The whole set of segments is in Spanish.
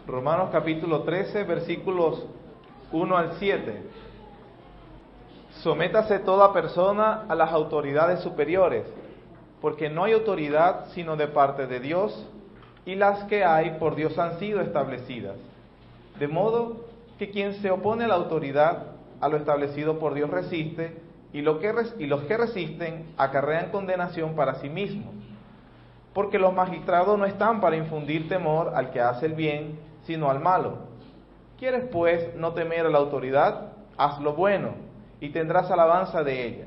Romanos capítulo 13, versículos 1 al 7. Sométase toda persona a las autoridades superiores, porque no hay autoridad sino de parte de Dios, y las que hay por Dios han sido establecidas. De modo que quien se opone a la autoridad, a lo establecido por Dios resiste, y los que resisten acarrean condenación para sí mismos. Porque los magistrados no están para infundir temor al que hace el bien, sino al malo. ¿Quieres pues no temer a la autoridad? Haz lo bueno, y tendrás alabanza de ella,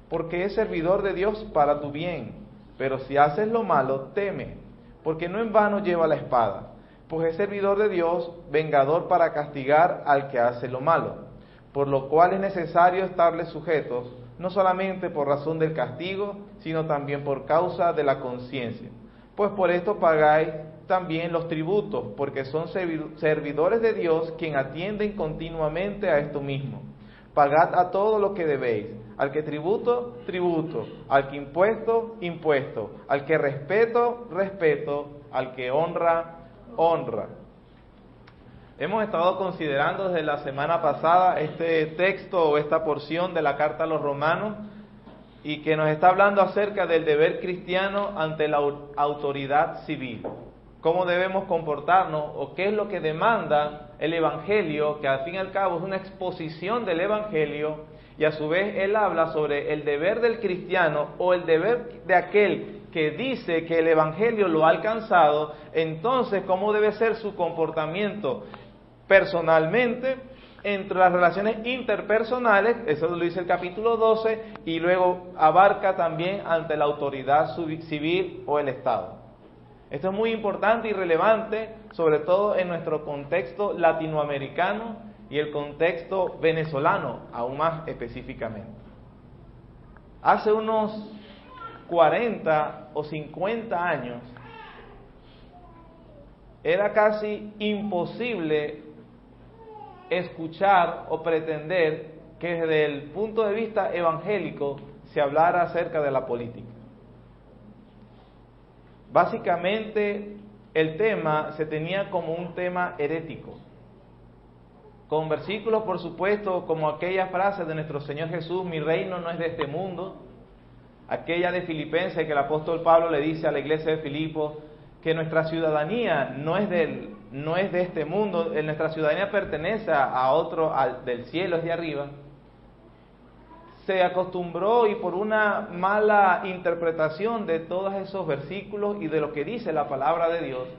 porque es servidor de Dios para tu bien. Pero si haces lo malo, teme, porque no en vano lleva la espada, pues es servidor de Dios, vengador para castigar al que hace lo malo. Por lo cual es necesario estarles sujetos, no solamente por razón del castigo, sino también por causa de la conciencia. Pues por esto pagáis también los tributos, porque son servidores de Dios, quien atienden continuamente a esto mismo. Pagad a todo lo que debéis, al que tributo, tributo, al que impuesto, impuesto, al que respeto, respeto, al que honra, honra. Hemos estado considerando desde la semana pasada este texto o esta porción de la carta a los romanos y que nos está hablando acerca del deber cristiano ante la autoridad civil. Cómo debemos comportarnos o qué es lo que demanda el Evangelio, que al fin y al cabo es una exposición del Evangelio, y a su vez él habla sobre el deber del cristiano o el deber de aquel que dice que el Evangelio lo ha alcanzado. Entonces, ¿cómo debe ser su comportamiento personalmente, entre las relaciones interpersonales? Eso lo dice el capítulo 12, y luego abarca también ante la autoridad civil o el Estado. Esto es muy importante y relevante, sobre todo en nuestro contexto latinoamericano y el contexto venezolano, aún más específicamente. Hace unos 40 o 50 años, era casi imposible escuchar o pretender que desde el punto de vista evangélico se hablara acerca de la política. Básicamente el tema se tenía como un tema herético, con versículos por supuesto como aquella frase de nuestro Señor Jesús: mi reino no es de este mundo, aquella de Filipenses que el apóstol Pablo le dice a la iglesia de Filipos que nuestra ciudadanía no es de este mundo, nuestra ciudadanía pertenece a otro, del cielo, es de arriba. Se acostumbró, y por una mala interpretación de todos esos versículos y de lo que dice la palabra de Dios,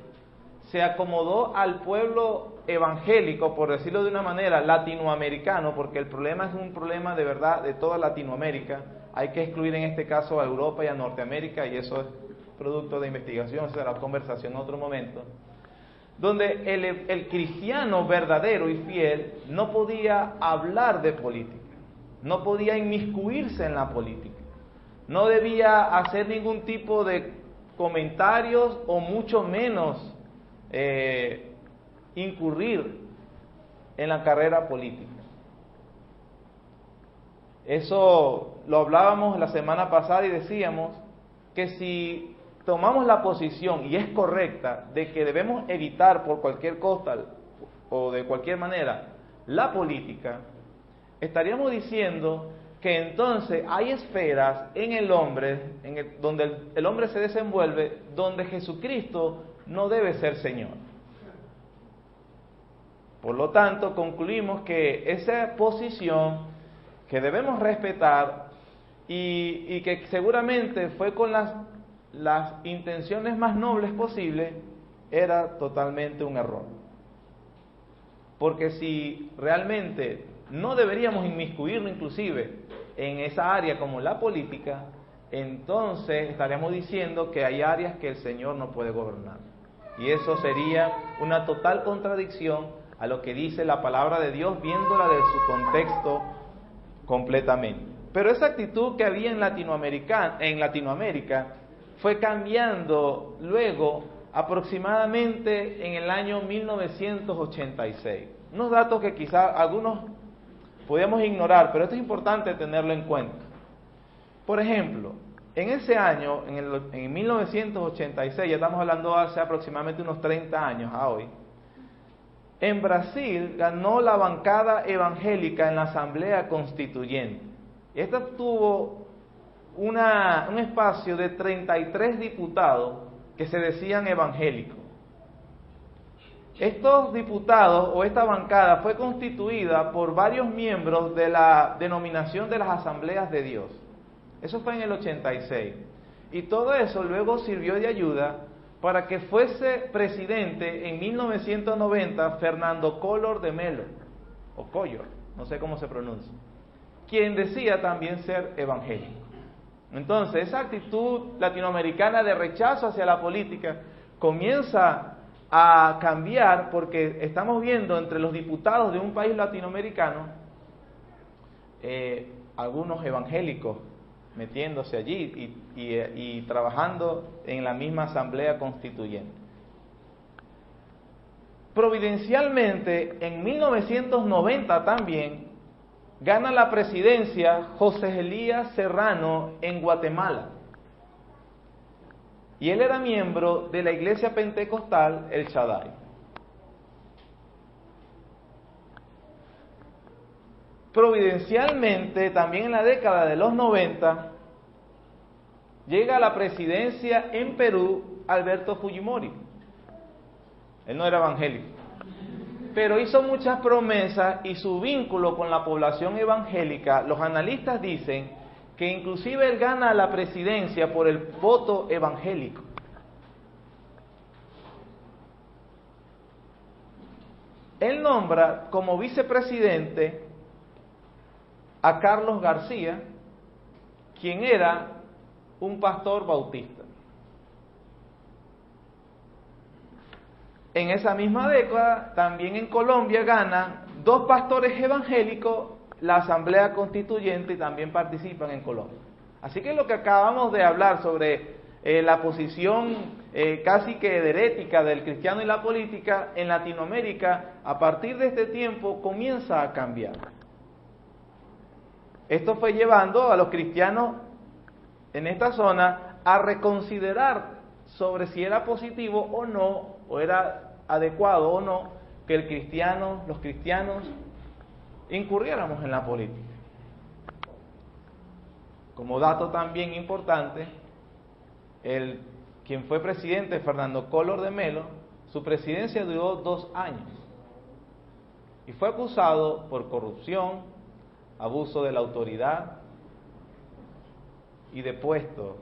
se acomodó al pueblo evangélico, por decirlo de una manera, latinoamericano, porque el problema es un problema de verdad de toda Latinoamérica. Hay que excluir en este caso a Europa y a Norteamérica, y eso es producto de investigación, será conversación en otro momento, donde el cristiano verdadero y fiel no podía hablar de política, no podía inmiscuirse en la política, no debía hacer ningún tipo de comentarios o mucho menos incurrir en la carrera política. Eso lo hablábamos la semana pasada y decíamos que si tomamos la posición, y es correcta, de que debemos evitar por cualquier costa o de cualquier manera la política, estaríamos diciendo que entonces hay esferas en el hombre, donde el hombre se desenvuelve, donde Jesucristo no debe ser Señor. Por lo tanto, concluimos que esa posición que debemos respetar y que seguramente fue con las intenciones más nobles posibles, era totalmente un error. Porque si realmente no deberíamos inmiscuirnos inclusive en esa área como la política, entonces estaríamos diciendo que hay áreas que el Señor no puede gobernar. Y eso sería una total contradicción a lo que dice la palabra de Dios, viéndola de su contexto completamente. Pero esa actitud que había en Latinoamérica fue cambiando luego aproximadamente en el año 1986. Unos datos que quizás algunos podemos ignorar, pero esto es importante tenerlo en cuenta. Por ejemplo, en ese año, en 1986, ya estamos hablando hace aproximadamente unos 30 años a hoy, en Brasil ganó la bancada evangélica en la Asamblea Constituyente. Esta tuvo un espacio de 33 diputados que se decían evangélicos. Estos diputados o esta bancada fue constituida por varios miembros de la denominación de las Asambleas de Dios. Eso fue en el 86. Y todo eso luego sirvió de ayuda para que fuese presidente en 1990 Fernando Collor de Mello, o Collor, no sé cómo se pronuncia, quien decía también ser evangélico. Entonces, esa actitud latinoamericana de rechazo hacia la política comienza a cambiar porque estamos viendo entre los diputados de un país latinoamericano algunos evangélicos metiéndose allí y trabajando en la misma Asamblea Constituyente. Providencialmente, en 1990 también, gana la presidencia José Elías Serrano en Guatemala. Y él era miembro de la iglesia pentecostal El Shaddai. Providencialmente, también en la década de los 90, llega a la presidencia en Perú Alberto Fujimori. Él no era evangélico, pero hizo muchas promesas y su vínculo con la población evangélica, los analistas dicen que inclusive él gana la presidencia por el voto evangélico. Él nombra como vicepresidente a Carlos García, quien era un pastor bautista. En esa misma década, también en Colombia ganan 2 pastores evangélicos la Asamblea Constituyente y también participan en Colombia. Así que lo que acabamos de hablar sobre la posición casi que herética del cristiano y la política en Latinoamérica, a partir de este tiempo comienza a cambiar. Esto fue llevando a los cristianos en esta zona a reconsiderar sobre si era positivo o no, o era adecuado o no, que los cristianos incurriéramos en la política. Como dato también importante, quien fue presidente, Fernando Collor de Mello, su presidencia duró 2 años y fue acusado por corrupción, abuso de la autoridad y depuesto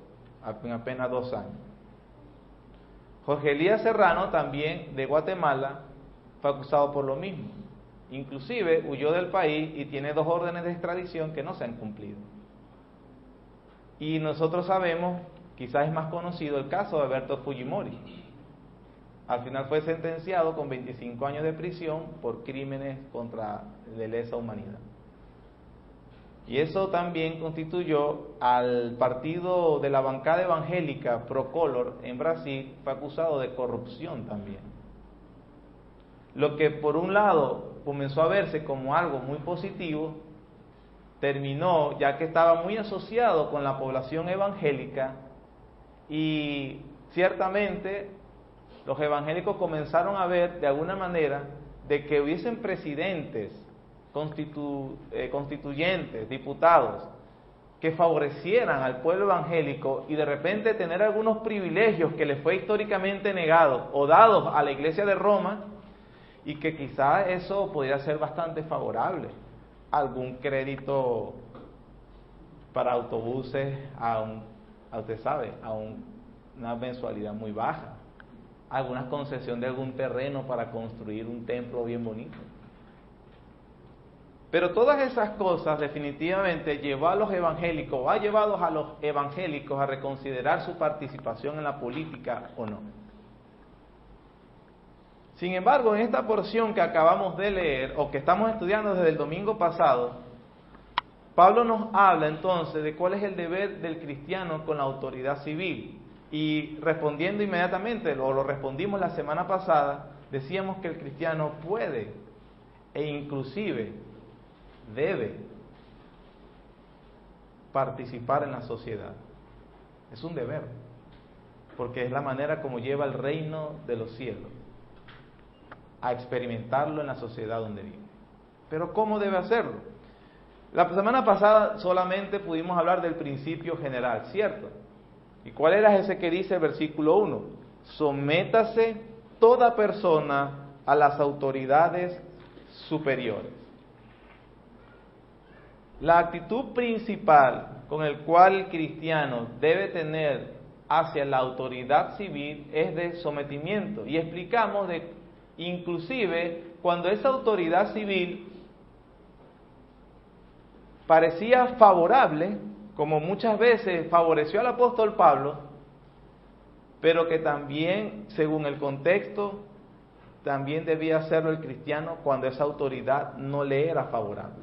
en apenas 2 años. Jorge Elías Serrano, también de Guatemala, fue acusado por lo mismo. Inclusive huyó del país y tiene 2 órdenes de extradición que no se han cumplido. Y nosotros sabemos, quizás es más conocido el caso de Alberto Fujimori. Al final fue sentenciado con 25 años de prisión por crímenes contra la lesa humanidad. Y eso también constituyó al partido de la bancada evangélica Pro Collor en Brasil, fue acusado de corrupción también. Lo que por un lado comenzó a verse como algo muy positivo, terminó, ya que estaba muy asociado con la población evangélica, y ciertamente los evangélicos comenzaron a ver de alguna manera de que hubiesen presidentes, constituyentes, diputados, que favorecieran al pueblo evangélico y de repente tener algunos privilegios que les fue históricamente negados o dados a la Iglesia de Roma, y que quizás eso podría ser bastante favorable. Algún crédito para autobuses usted sabe, una mensualidad muy baja, alguna concesión de algún terreno para construir un templo bien bonito. Pero todas esas cosas definitivamente ha llevado a los evangélicos a reconsiderar su participación en la política o no. Sin embargo, en esta porción que acabamos de leer, o que estamos estudiando desde el domingo pasado, Pablo nos habla entonces de cuál es el deber del cristiano con la autoridad civil. Y respondiendo inmediatamente, o lo respondimos la semana pasada, decíamos que el cristiano puede e inclusive debe participar en la sociedad. Es un deber, porque es la manera como lleva el reino de los cielos. a experimentarlo en la sociedad donde vive. Pero ¿cómo debe hacerlo? La semana pasada solamente pudimos hablar del principio general, ¿cierto? ¿Y cuál era ese que dice el versículo 1? Sométase toda persona a las autoridades superiores. La actitud principal con el cual el cristiano debe tener hacia la autoridad civil es de sometimiento. Y explicamos de, inclusive, cuando esa autoridad civil parecía favorable, como muchas veces favoreció al apóstol Pablo, pero que también, según el contexto, también debía hacerlo el cristiano cuando esa autoridad no le era favorable.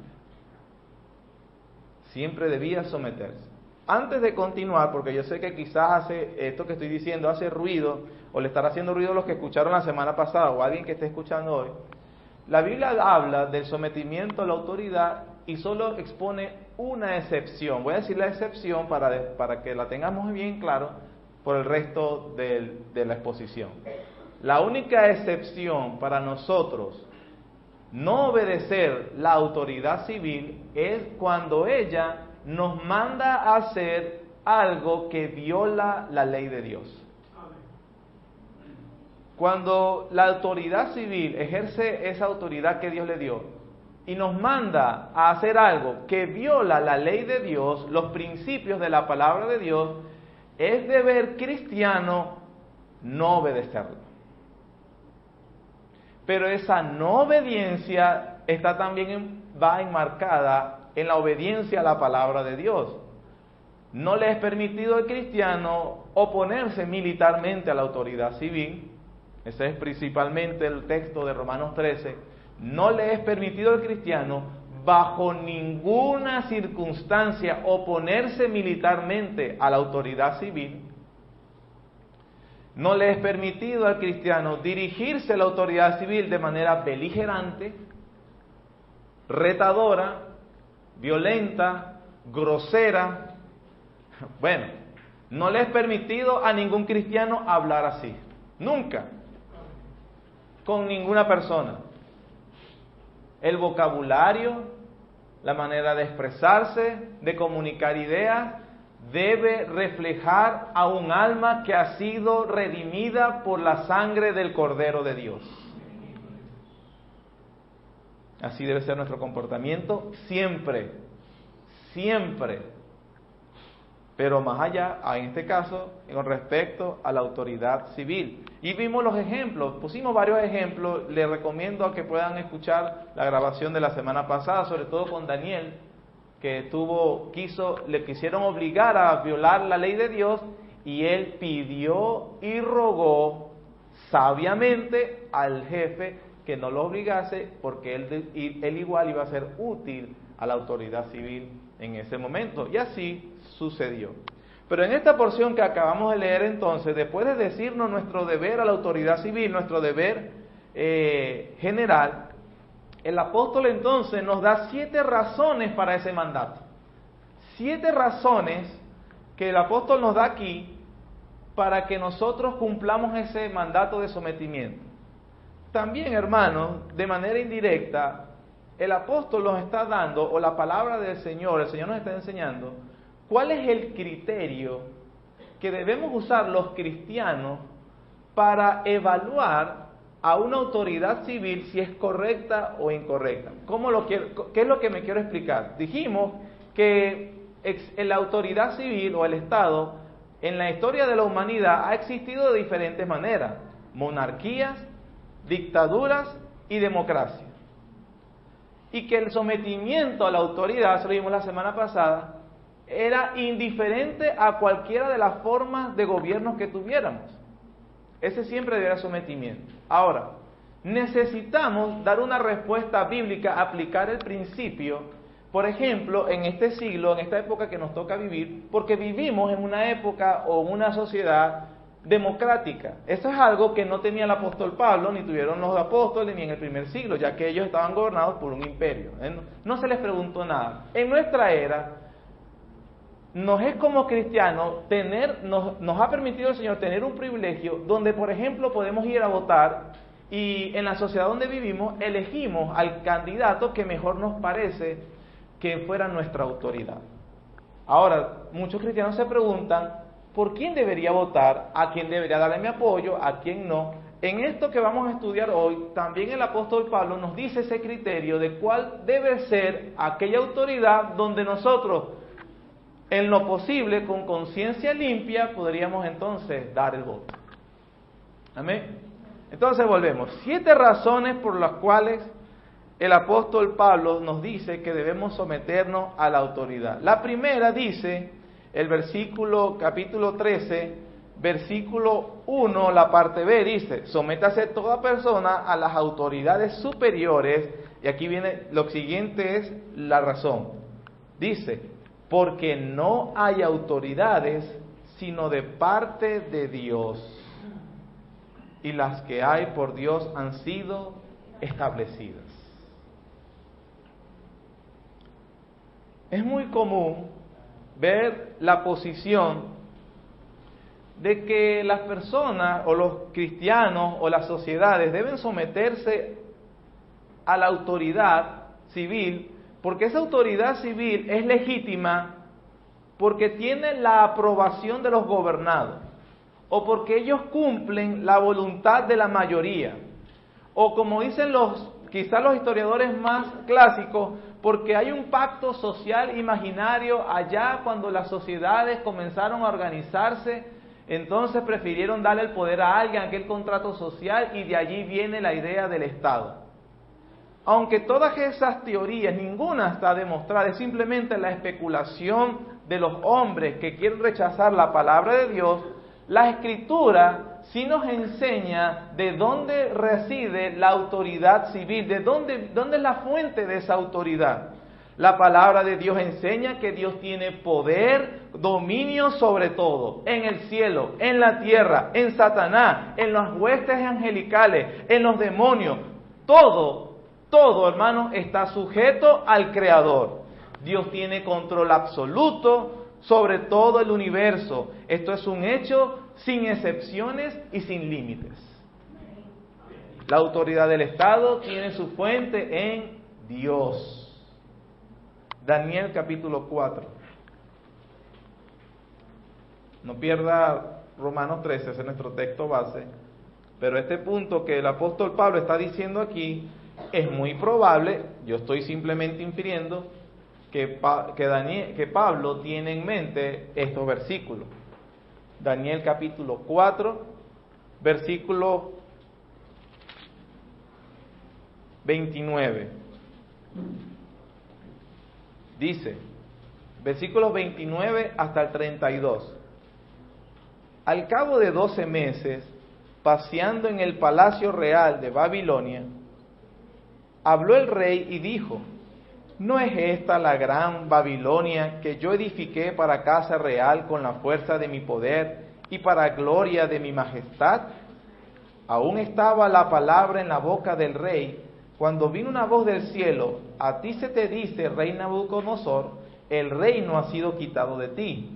Siempre debía someterse. Antes de continuar, porque yo sé que quizás esto que estoy diciendo hace ruido, o le estará haciendo ruido a los que escucharon la semana pasada, o a alguien que esté escuchando hoy, la Biblia habla del sometimiento a la autoridad y solo expone una excepción. Voy a decir la excepción para que la tengamos bien claro por el resto de la exposición. La única excepción para nosotros no obedecer la autoridad civil es cuando ella nos manda a hacer algo que viola la ley de Dios. Cuando la autoridad civil ejerce esa autoridad que Dios le dio y nos manda a hacer algo que viola la ley de Dios, los principios de la palabra de Dios, es deber cristiano no obedecerlo. Pero esa no obediencia está también va enmarcada en la obediencia a la palabra de Dios. No le es permitido al cristiano oponerse militarmente a la autoridad civil. Ese es principalmente el texto de Romanos 13. No le es permitido al cristiano bajo ninguna circunstancia oponerse militarmente a la autoridad civil. No le es permitido al cristiano dirigirse a la autoridad civil de manera beligerante, retadora, violenta, grosera. Bueno, no le es permitido a ningún cristiano hablar así. Nunca. Con ninguna persona. El vocabulario, la manera de expresarse, de comunicar ideas, debe reflejar a un alma que ha sido redimida por la sangre del Cordero de Dios. Así debe ser nuestro comportamiento siempre, siempre. Pero más allá, en este caso, con respecto a la autoridad civil. Y vimos los ejemplos, pusimos varios ejemplos. Les recomiendo a que puedan escuchar la grabación de la semana pasada, sobre todo con Daniel, que le quisieron obligar a violar la ley de Dios, y él pidió y rogó sabiamente al jefe que no lo obligase, porque él igual iba a ser útil a la autoridad civil en ese momento, y así sucedió. Pero en esta porción que acabamos de leer entonces, después de decirnos nuestro deber a la autoridad civil, nuestro deber general, el apóstol entonces nos da 7 razones para ese mandato. 7 razones que el apóstol nos da aquí para que nosotros cumplamos ese mandato de sometimiento. También, hermanos, de manera indirecta, el apóstol nos está dando, o la palabra del Señor, el Señor nos está enseñando, cuál es el criterio que debemos usar los cristianos para evaluar a una autoridad civil si es correcta o incorrecta. ¿Qué es lo que me quiero explicar? Dijimos que la autoridad civil o el Estado en la historia de la humanidad ha existido de diferentes maneras: monarquías, dictaduras y democracia. Y que el sometimiento a la autoridad, eso lo vimos la semana pasada, era indiferente a cualquiera de las formas de gobierno que tuviéramos. Ese siempre debe haber sometimiento. Ahora, necesitamos dar una respuesta bíblica, aplicar el principio, por ejemplo, en este siglo, en esta época que nos toca vivir, porque vivimos en una época o en una sociedad democrática. Eso es algo que no tenía el apóstol Pablo, ni tuvieron los apóstoles, ni en el primer siglo, ya que ellos estaban gobernados por un imperio. No se les preguntó nada. En nuestra era, nos es como cristianos nos ha permitido el Señor tener un privilegio donde, por ejemplo, podemos ir a votar y en la sociedad donde vivimos elegimos al candidato que mejor nos parece que fuera nuestra autoridad. Ahora, muchos cristianos se preguntan, ¿por quién debería votar? ¿A quién debería darle mi apoyo? ¿A quién no? En esto que vamos a estudiar hoy, también el apóstol Pablo nos dice ese criterio de cuál debe ser aquella autoridad donde nosotros, en lo posible, con conciencia limpia, podríamos entonces dar el voto. Amén. Entonces volvemos. 7 razones por las cuales el apóstol Pablo nos dice que debemos someternos a la autoridad. La primera dice, el versículo, capítulo 13, versículo 1, la parte B, dice, sométase toda persona a las autoridades superiores, y aquí viene, lo siguiente es la razón. Dice, porque no hay autoridades sino de parte de Dios, y las que hay por Dios han sido establecidas. Es muy común ver la posición de que las personas o los cristianos o las sociedades deben someterse a la autoridad civil, porque esa autoridad civil es legítima porque tiene la aprobación de los gobernados, o porque ellos cumplen la voluntad de la mayoría, o como dicen quizás los historiadores más clásicos, porque hay un pacto social imaginario allá cuando las sociedades comenzaron a organizarse, entonces prefirieron darle el poder a alguien, aquel contrato social, y de allí viene la idea del Estado. Aunque todas esas teorías, ninguna está demostrada, es simplemente la especulación de los hombres que quieren rechazar la palabra de Dios, la Escritura sí nos enseña de dónde reside la autoridad civil, de dónde es la fuente de esa autoridad. La palabra de Dios enseña que Dios tiene poder, dominio sobre todo, en el cielo, en la tierra, en Satanás, en las huestes angelicales, en los demonios. Todo, hermano, está sujeto al Creador. Dios tiene control absoluto sobre todo el universo. Esto es un hecho sin excepciones y sin límites. La autoridad del Estado tiene su fuente en Dios. Daniel capítulo 4. No pierda Romanos 13, ese es nuestro texto base. Pero este punto que el apóstol Pablo está diciendo aquí es muy probable, yo estoy simplemente infiriendo, que Pablo tiene en mente estos versículos. Daniel capítulo 4, versículo 29. Dice, versículos 29 hasta el 32. Al cabo de 12 meses, paseando en el palacio real de Babilonia, habló el rey y dijo, ¿no es esta la gran Babilonia que yo edifiqué para casa real con la fuerza de mi poder y para gloria de mi majestad? Aún estaba la palabra en la boca del rey, cuando vino una voz del cielo, a ti se te dice, rey Nabucodonosor, el reino ha sido quitado de ti,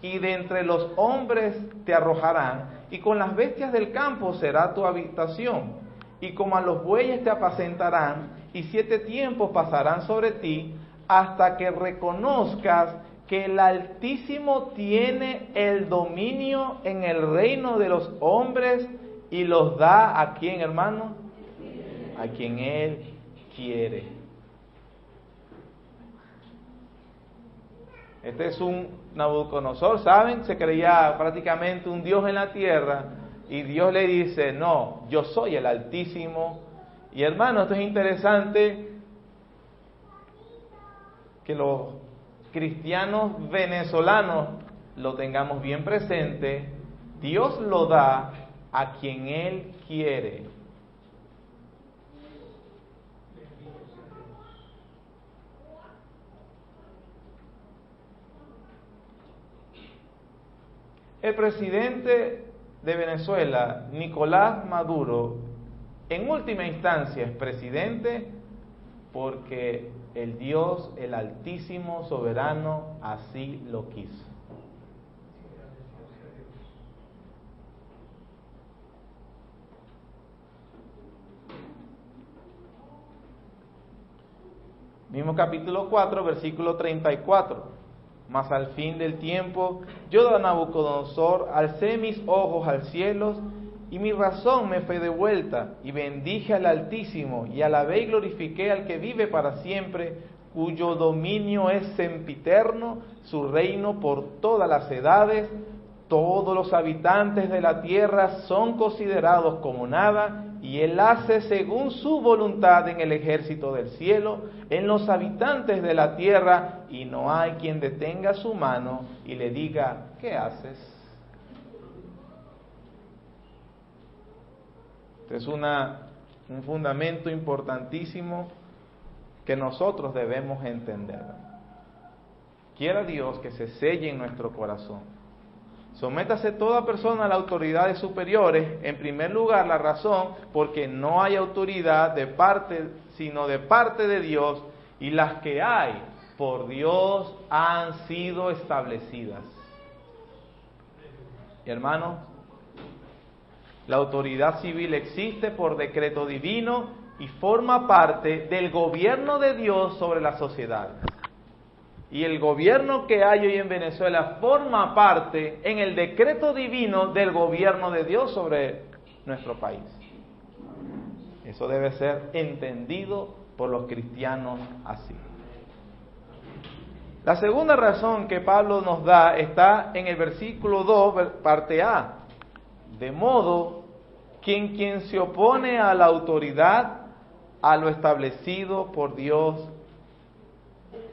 y de entre los hombres te arrojarán, y con las bestias del campo será tu habitación, y como a los bueyes te apacentarán, y 7 tiempos pasarán sobre ti, hasta que reconozcas que el Altísimo tiene el dominio en el reino de los hombres, y los da a quién, hermano, a quien Él quiere. Este es un Nabucodonosor, ¿saben? Se creía prácticamente un Dios en la tierra, y Dios le dice, no, yo soy el Altísimo. Y hermano, esto es interesante que los cristianos venezolanos lo tengamos bien presente. Dios lo da a quien Él quiere. El presidente de Venezuela, Nicolás Maduro, en última instancia es presidente porque el Dios, el Altísimo, soberano, así lo quiso. Mismo capítulo 4, versículo 34. Mas al fin del tiempo, yo, Nabucodonosor, alcé mis ojos al cielo, y mi razón me fue devuelta, y bendije al Altísimo, y alabé y glorifiqué al que vive para siempre, cuyo dominio es sempiterno, su reino por todas las edades. Todos los habitantes de la tierra son considerados como nada, y Él hace según su voluntad en el ejército del cielo, en los habitantes de la tierra, y no hay quien detenga su mano y le diga, ¿qué haces? Este es un fundamento importantísimo que nosotros debemos entender. Quiera Dios que se selle en nuestro corazón. Sométase toda persona a las autoridades superiores, en primer lugar la razón, porque no hay autoridad sino de parte de Dios, y las que hay por Dios han sido establecidas. Y hermanos, la autoridad civil existe por decreto divino y forma parte del gobierno de Dios sobre la sociedad. Y el gobierno que hay hoy en Venezuela forma parte en el decreto divino del gobierno de Dios sobre nuestro país. Eso debe ser entendido por los cristianos así. La segunda razón que Pablo nos da está en el versículo 2, parte A. De modo que quien se opone a la autoridad, a lo establecido por Dios,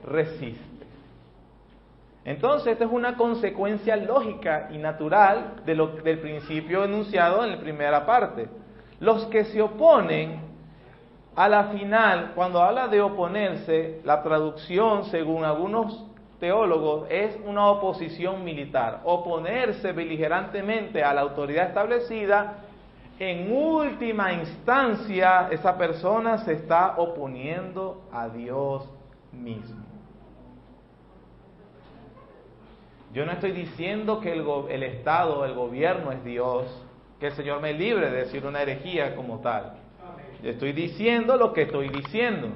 resiste. Entonces, esta es una consecuencia lógica y natural del principio enunciado en la primera parte. Los que se oponen, a la final, cuando habla de oponerse, la traducción, según algunos teólogos, es una oposición militar. Oponerse beligerantemente a la autoridad establecida, en última instancia, esa persona se está oponiendo a Dios mismo. Yo no estoy diciendo que el Estado, el gobierno es Dios, que el Señor me libre de decir una herejía como tal. Yo estoy diciendo lo que estoy diciendo.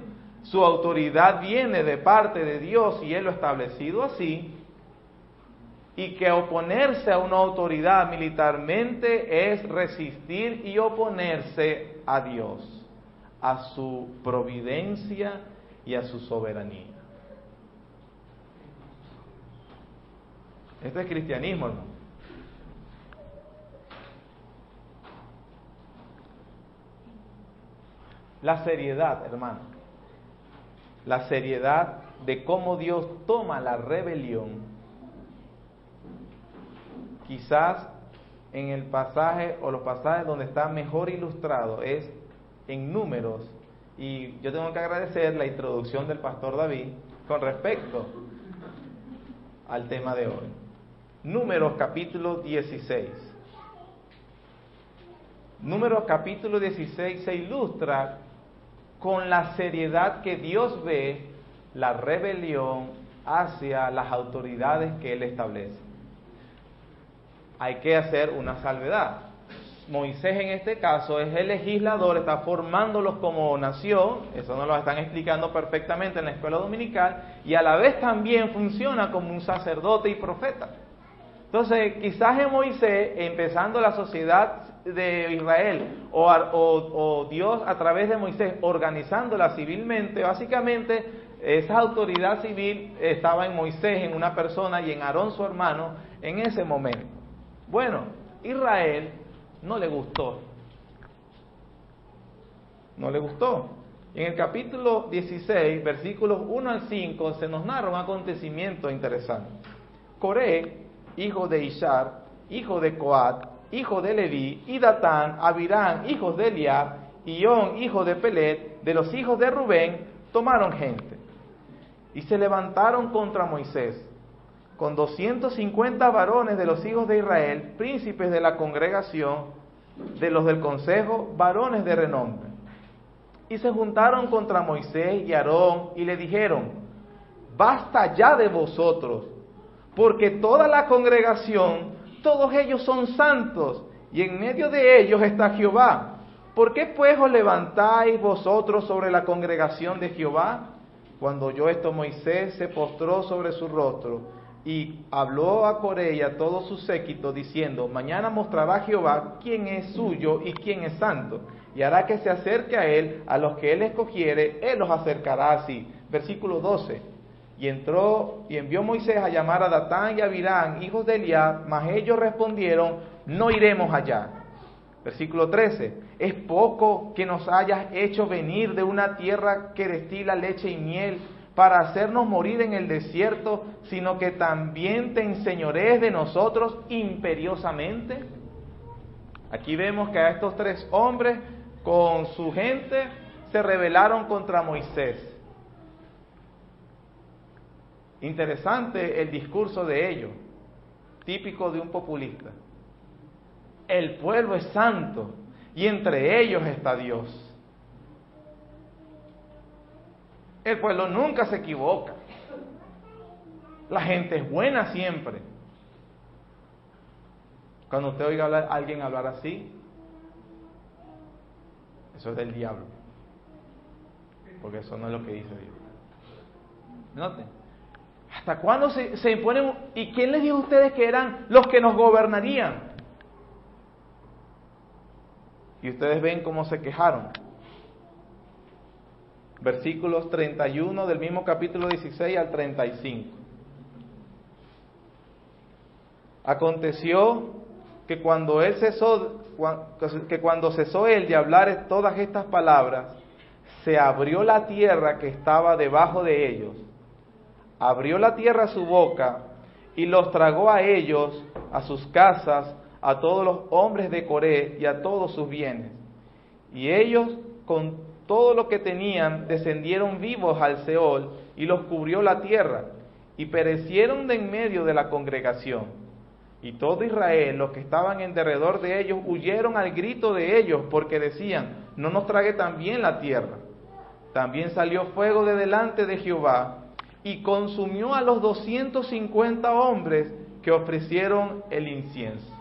Su autoridad viene de parte de Dios y Él lo ha establecido así. Y que oponerse a una autoridad militarmente es resistir y oponerse a Dios, a su providencia y a su soberanía. Esto es cristianismo, hermano. La seriedad, hermano. La seriedad de cómo Dios toma la rebelión. Quizás en el pasaje o los pasajes donde está mejor ilustrado es en Números. Y yo tengo que agradecer la introducción del pastor David con respecto al tema de hoy. Números capítulo 16. Números capítulo 16 se ilustra con la seriedad que Dios ve la rebelión hacia las autoridades que Él establece. Hay que hacer una salvedad. Moisés en este caso es el legislador, está formándolos como nación, eso nos lo están explicando perfectamente en la escuela dominical, y a la vez también funciona como un sacerdote y profeta. Entonces, quizás en Moisés, empezando la sociedad de Israel, o Dios a través de Moisés, organizándola civilmente, básicamente, esa autoridad civil estaba en Moisés, en una persona, y en Aarón su hermano, en ese momento. Bueno, Israel no le gustó. No le gustó. En el capítulo 16, versículos 1 al 5, se nos narra un acontecimiento interesante. Coré, hijo de Ishar, hijo de Coat, hijo de Leví, y Datán, Abirán, hijos de Eliab, y On, hijo de Pelet, de los hijos de Rubén, tomaron gente, y se levantaron contra Moisés, con 250 varones de los hijos de Israel, príncipes de la congregación, de los del consejo, varones de renombre. Y se juntaron contra Moisés y Aarón, y le dijeron: basta ya de vosotros, porque toda la congregación, todos ellos son santos, y en medio de ellos está Jehová. ¿Por qué pues os levantáis vosotros sobre la congregación de Jehová? Cuando oyó esto, Moisés se postró sobre su rostro y habló a Coré y a todo su séquito, diciendo: mañana mostrará Jehová quién es suyo y quién es santo, y hará que se acerque a él, a los que él escogiere, él los acercará así. Versículo 12. Y entró y envió Moisés a llamar a Datán y a Abirán, hijos de Eliab, mas ellos respondieron: no iremos allá. Versículo 13. Es poco que nos hayas hecho venir de una tierra que destila leche y miel para hacernos morir en el desierto, sino que también te enseñorees de nosotros imperiosamente. Aquí vemos que a estos tres hombres con su gente se rebelaron contra Moisés. Interesante el discurso de ellos, típico de un populista. El pueblo es santo y entre ellos está Dios. El pueblo nunca se equivoca. La gente es buena siempre. Cuando usted oiga a alguien hablar así, eso es del diablo. Porque eso no es lo que dice Dios. Noten. ¿Hasta cuándo se imponen? ¿Y quién les dijo a ustedes que eran los que nos gobernarían? Y ustedes ven cómo se quejaron. Versículos 31 del mismo capítulo 16 al 35. Aconteció que cuando cesó él de hablar todas estas palabras, se abrió la tierra que estaba debajo de ellos. Abrió la tierra su boca y los tragó a ellos, a sus casas, a todos los hombres de Coré y a todos sus bienes. Y ellos, con todo lo que tenían, descendieron vivos al Seol, y los cubrió la tierra, y perecieron de en medio de la congregación. Y todo Israel, los que estaban en derredor de ellos, huyeron al grito de ellos, porque decían: no nos trague también la tierra. También salió fuego de delante de Jehová, y consumió a los 250 hombres que ofrecieron el incienso.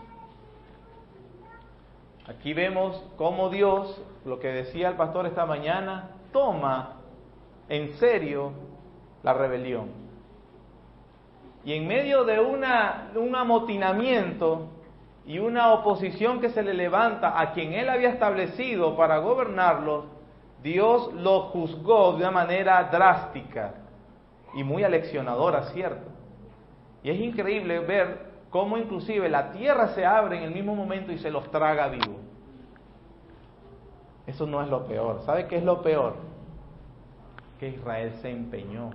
Aquí vemos cómo Dios, lo que decía el pastor esta mañana, toma en serio la rebelión. Y en medio de un amotinamiento y una oposición que se le levanta a quien él había establecido para gobernarlos, Dios lo juzgó de una manera drástica y muy aleccionadora, ¿cierto? Y es increíble ver cómo inclusive la tierra se abre en el mismo momento y se los traga vivos. Eso no es lo peor. ¿Sabe qué es lo peor? Que Israel se empeñó.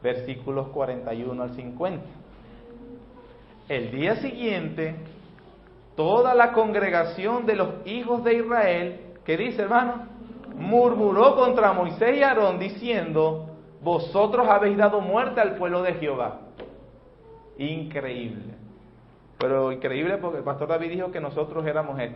Versículos 41 al 50. El día siguiente, toda la congregación de los hijos de Israel, ¿qué dice, hermano? Murmuró contra Moisés y Aarón diciendo: vosotros habéis dado muerte al pueblo de Jehová. Increíble. Pero increíble porque el pastor David dijo que nosotros éramos él.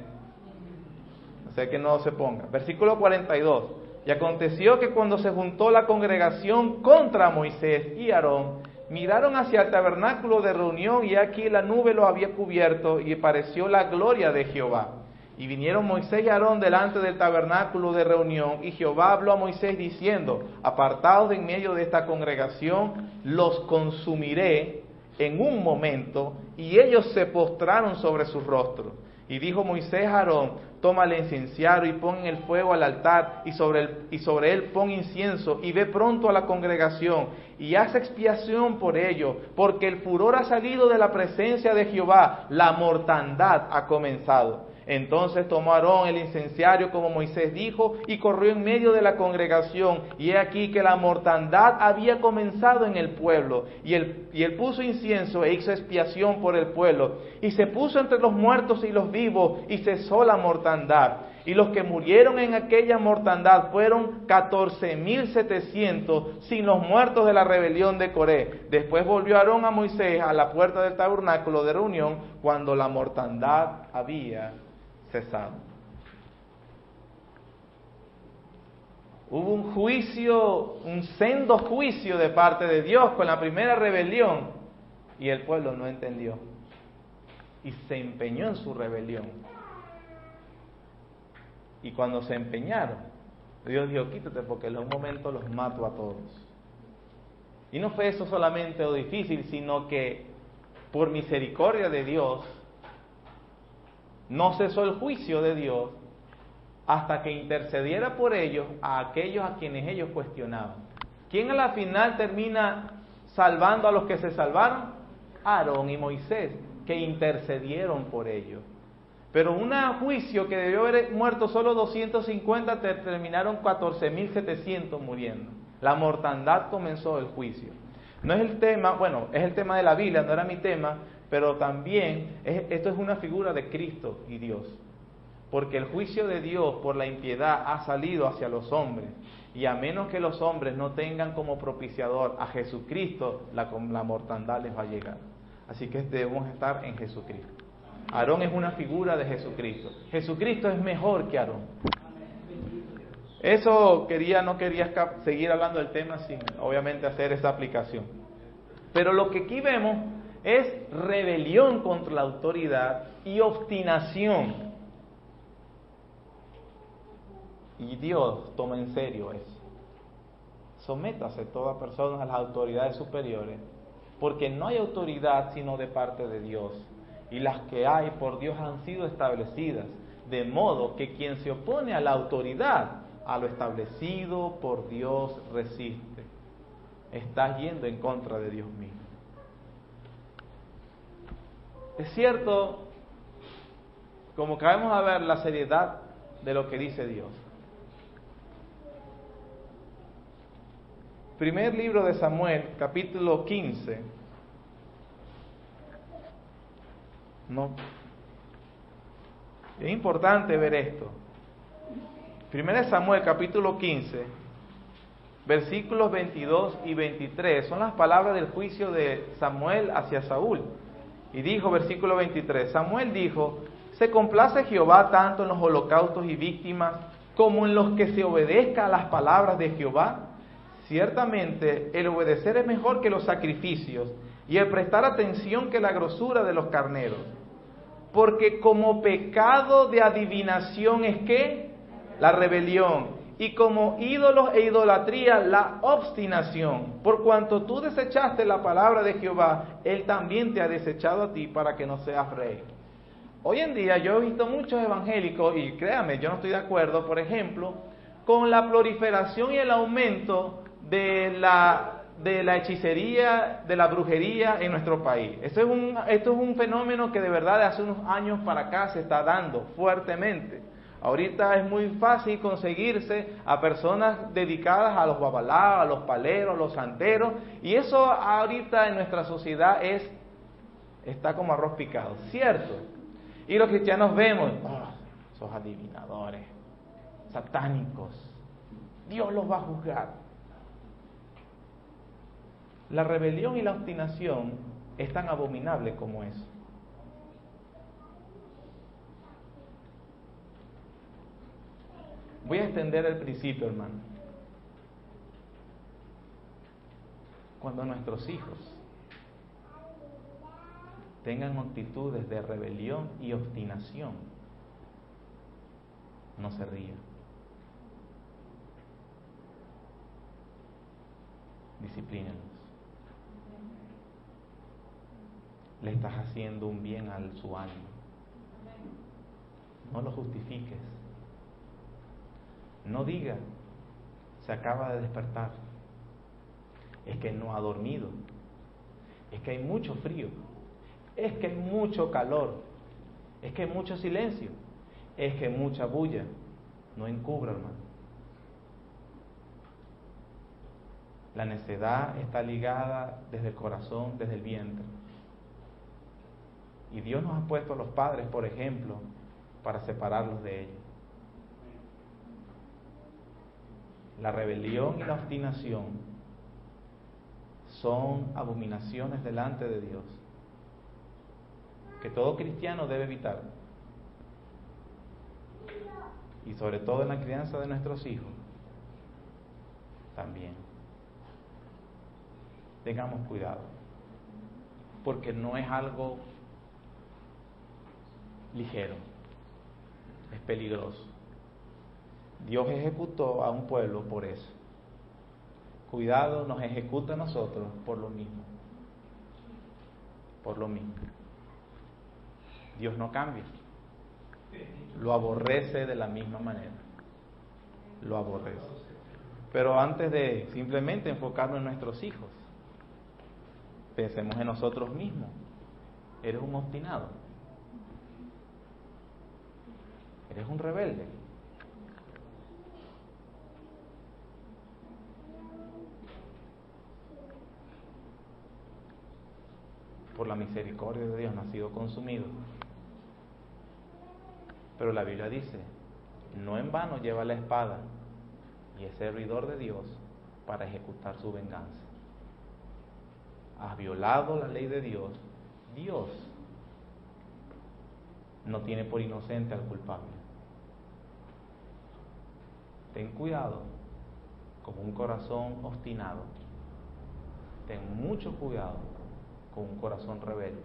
O sea que no se ponga. Versículo 42. Y aconteció que cuando se juntó la congregación contra Moisés y Aarón, miraron hacia el tabernáculo de reunión, y aquí la nube lo había cubierto, y pareció la gloria de Jehová. Y vinieron Moisés y Aarón delante del tabernáculo de reunión, y Jehová habló a Moisés diciendo: apartados de en medio de esta congregación, los consumiré en un momento. Y ellos se postraron sobre sus rostros. Y dijo Moisés a Aarón: toma el incenciario y pon en el fuego al altar, y sobre él pon incienso, y ve pronto a la congregación, y haz expiación por ello, porque el furor ha salido de la presencia de Jehová, la mortandad ha comenzado. Entonces tomó Aarón el incenciario como Moisés dijo, y corrió en medio de la congregación, y he aquí que la mortandad había comenzado en el pueblo, y él puso incienso e hizo expiación por el pueblo, y se puso entre los muertos y los vivos, y cesó la mortandad. Y los que murieron en aquella mortandad fueron 14,700, sin los muertos de la rebelión de Coré. Después volvió Aarón a Moisés a la puerta del tabernáculo de reunión, cuando la mortandad había cesado. Hubo un juicio, un sendo juicio de parte de Dios con la primera rebelión, y el pueblo no entendió y se empeñó en su rebelión. Y cuando se empeñaron, Dios dijo, quítate porque en un momento los mato a todos. Y no fue eso solamente lo difícil, sino que por misericordia de Dios, no cesó el juicio de Dios hasta que intercediera por ellos a aquellos a quienes ellos cuestionaban. ¿Quién a la final termina salvando a los que se salvaron? Aarón y Moisés, que intercedieron por ellos. Pero un juicio que debió haber muerto solo 250, terminaron 14.700 muriendo. La mortandad comenzó el juicio. No es el tema, bueno, es el tema de la Biblia, no era mi tema, pero también esto es una figura de Cristo y Dios. Porque el juicio de Dios por la impiedad ha salido hacia los hombres. Y a menos que los hombres no tengan como propiciador a Jesucristo, la mortandad les va a llegar. Así que debemos estar en Jesucristo. Aarón es una figura de Jesucristo. Jesucristo es mejor que Aarón. Eso no quería seguir hablando del tema sin obviamente hacer esa aplicación. Pero lo que aquí vemos es rebelión contra la autoridad y obstinación. Y Dios toma en serio eso. Sométase toda persona a las autoridades superiores, porque no hay autoridad sino de parte de Dios. Y las que hay por Dios han sido establecidas, de modo que quien se opone a la autoridad, a lo establecido por Dios resiste. Está yendo en contra de Dios mismo. Es cierto, como acabamos de ver, la seriedad de lo que dice Dios. Primer libro de Samuel, capítulo 15. No. Es importante ver esto. 1 Samuel capítulo 15, versículos 22 y 23, son las palabras del juicio de Samuel hacia Saúl. Y dijo, versículo 23, Samuel dijo, ¿se complace Jehová tanto en los holocaustos y víctimas como en los que se obedezca a las palabras de Jehová? Ciertamente el obedecer es mejor que los sacrificios y el prestar atención que la grosura de los carneros. Porque como pecado de adivinación es que la rebelión, y como ídolos e idolatría la obstinación. Por cuanto tú desechaste la palabra de Jehová, Él también te ha desechado a ti para que no seas rey. Hoy en día yo he visto muchos evangélicos, y créame, yo no estoy de acuerdo, por ejemplo, con la proliferación y el aumento de la hechicería, de la brujería en nuestro país. Esto es un fenómeno que de verdad de hace unos años para acá se está dando fuertemente. Ahorita es muy fácil conseguirse a personas dedicadas a los babalá, a los paleros, a los santeros, y eso ahorita en nuestra sociedad está como arroz picado, ¿cierto? Y los cristianos vemos, esos adivinadores, satánicos, Dios los va a juzgar. La rebelión y la obstinación es tan abominable como eso. Voy a extender el principio, hermano. Cuando nuestros hijos tengan actitudes de rebelión y obstinación, no se rían. Disciplínenlos. Le estás haciendo un bien a su alma. No lo justifiques. No diga, se acaba de despertar. Es que no ha dormido. Es que hay mucho frío. Es que hay mucho calor. Es que hay mucho silencio. Es que hay mucha bulla. No encubra, hermano. La necedad está ligada desde el corazón, desde el vientre. Y Dios nos ha puesto a los padres, por ejemplo, para separarlos de ellos. La rebelión y la obstinación son abominaciones delante de Dios, que todo cristiano debe evitar. Y sobre todo en la crianza de nuestros hijos, también. Tengamos cuidado, porque no es algo ligero, es peligroso. Dios ejecutó a un pueblo por eso. Cuidado, nos ejecuta a nosotros por lo mismo. Por lo mismo. Dios no cambia. Lo aborrece de la misma manera. Lo aborrece. Pero antes de simplemente enfocarnos en nuestros hijos, pensemos en nosotros mismos. Eres un obstinado. Eres un rebelde. Por la misericordia de Dios no ha sido consumido. Pero la Biblia dice, no en vano lleva la espada y es servidor de Dios para ejecutar su venganza. Has violado la ley de Dios. Dios no tiene por inocente al culpable. Ten cuidado con un corazón obstinado. Ten mucho cuidado con un corazón rebelde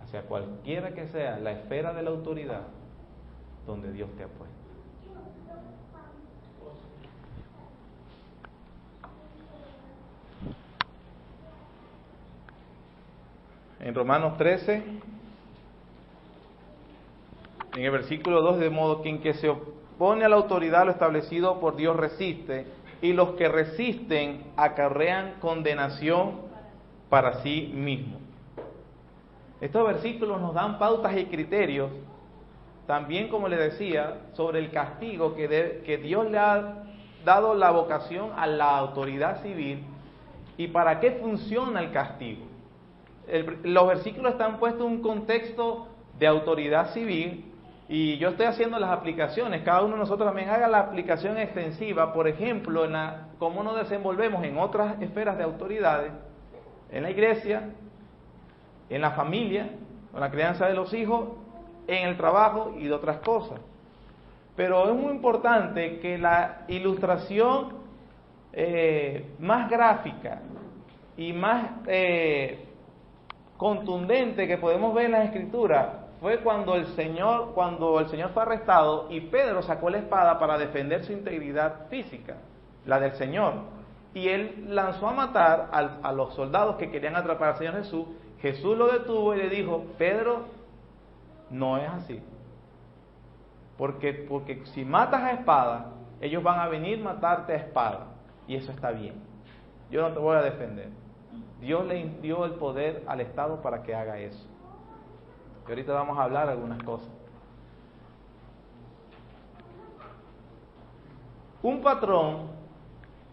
hacia cualquiera que sea la esfera de la autoridad donde Dios te ha puesto. En Romanos 13, en el versículo 2, de modo que en que se opone a la autoridad lo establecido por Dios resiste, y los que resisten acarrean condenación para sí mismos. Estos versículos nos dan pautas y criterios, también como le decía, sobre el castigo que Dios le ha dado la vocación a la autoridad civil y para qué funciona el castigo. Los versículos están puestos en un contexto de autoridad civil y yo estoy haciendo las aplicaciones. Cada uno de nosotros también haga la aplicación extensiva, por ejemplo, en cómo nos desenvolvemos en otras esferas de autoridades, en la iglesia, en la familia, con la crianza de los hijos, en el trabajo y de otras cosas. Pero es muy importante que la ilustración más gráfica y más contundente que podemos ver en las Escrituras fue cuando el Señor fue arrestado y Pedro sacó la espada para defender su integridad física, la del Señor, y él lanzó a matar a los soldados que querían atrapar al Señor Jesús. Jesús lo detuvo y le dijo: Pedro, no es así, porque si matas a espada, ellos van a venir a matarte a espada, y eso está bien, yo no te voy a defender. Dios le dio el poder al Estado para que haga eso. Y ahorita vamos a hablar algunas cosas. Un patrón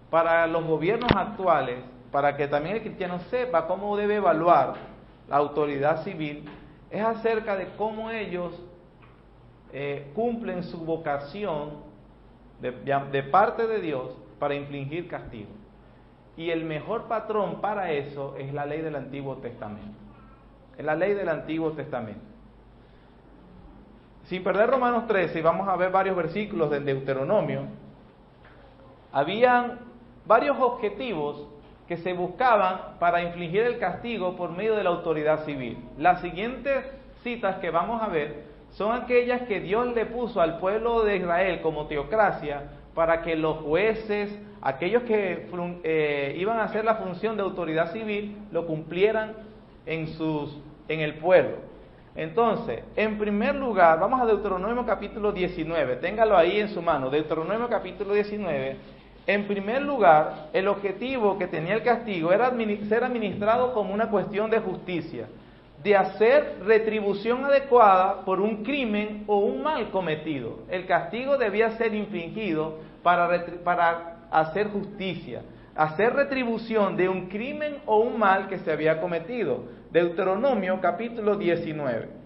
para los gobiernos actuales, para que también el cristiano sepa cómo debe evaluar la autoridad civil, es acerca de cómo ellos cumplen su vocación de parte de Dios para infligir castigo. Y el mejor patrón para eso es la ley del Antiguo Testamento. Es la ley del Antiguo Testamento. Sin perder Romanos 13, y vamos a ver varios versículos del Deuteronomio, habían varios objetivos que se buscaban para infligir el castigo por medio de la autoridad civil. Las siguientes citas que vamos a ver son aquellas que Dios le puso al pueblo de Israel como teocracia para que los jueces, aquellos que iban a hacer la función de autoridad civil, lo cumplieran en el pueblo. Entonces, en primer lugar, vamos a Deuteronomio capítulo 19, téngalo ahí en su mano, Deuteronomio capítulo 19. En primer lugar, el objetivo que tenía el castigo era ser administrado como una cuestión de justicia, de hacer retribución adecuada por un crimen o un mal cometido. El castigo debía ser infligido para hacer justicia, hacer retribución de un crimen o un mal que se había cometido. Deuteronomio capítulo 19.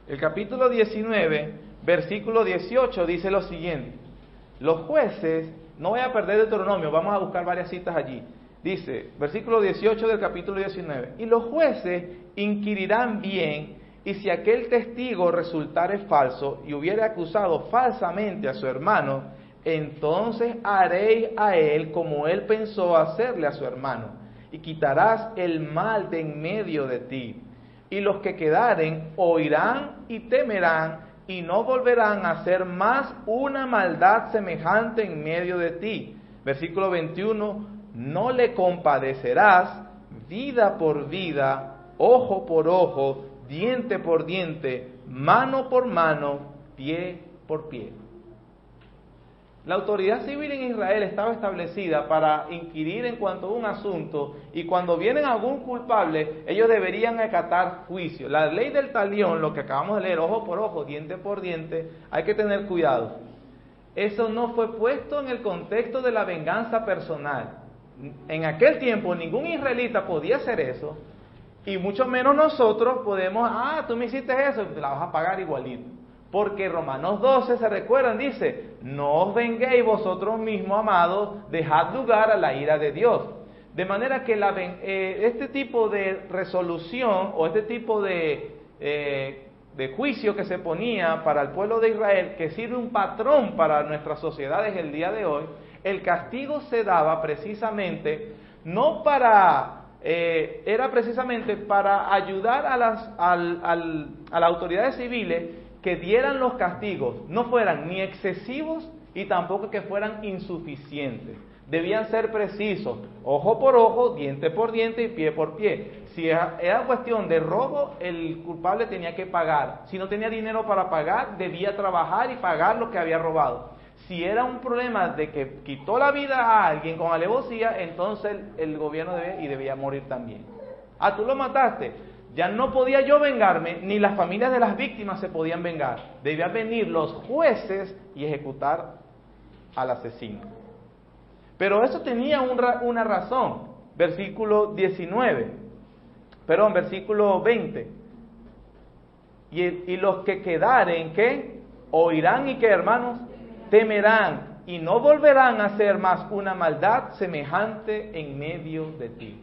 El capítulo 19, versículo 18 dice lo siguiente: los jueces, no voy a perder Deuteronomio, vamos a buscar varias citas allí. Dice, versículo 18 del capítulo 19, y los jueces inquirirán bien, y si aquel testigo resultare falso y hubiere acusado falsamente a su hermano, entonces haréis a él como él pensó hacerle a su hermano, y quitarás el mal de en medio de ti. Y los que quedaren oirán y temerán, y no volverán a hacer más una maldad semejante en medio de ti. Versículo 21, no le compadecerás vida por vida, ojo por ojo, diente por diente, mano por mano, pie por pie. La autoridad civil en Israel estaba establecida para inquirir en cuanto a un asunto, y cuando vienen algún culpable, ellos deberían acatar juicio. La ley del talión, lo que acabamos de leer, ojo por ojo, diente por diente, hay que tener cuidado. Eso no fue puesto en el contexto de la venganza personal. En aquel tiempo ningún israelita podía hacer eso, y mucho menos nosotros podemos, tú me hiciste eso, te la vas a pagar igualito. Porque Romanos 12, se recuerdan, dice, no os venguéis vosotros mismos, amados, dejad lugar a la ira de Dios. De manera que este tipo de resolución o este tipo de juicio que se ponía para el pueblo de Israel, que sirve un patrón para nuestras sociedades el día de hoy, el castigo se daba precisamente, no para... era precisamente para ayudar a las autoridades civiles que dieran los castigos, no fueran ni excesivos y tampoco que fueran insuficientes. Debían ser precisos, ojo por ojo, diente por diente y pie por pie. Si era cuestión de robo, el culpable tenía que pagar. Si no tenía dinero para pagar, debía trabajar y pagar lo que había robado. Si era un problema de que quitó la vida a alguien con alevosía, entonces el gobierno debía morir también. Tú lo mataste. Ya no podía yo vengarme, ni las familias de las víctimas se podían vengar. Debían venir los jueces y ejecutar al asesino. Pero eso tenía una razón. Versículo 20. Y los que quedaren, ¿qué? Oirán y ¿qué, hermanos? Temerán y no volverán a hacer más una maldad semejante en medio de ti.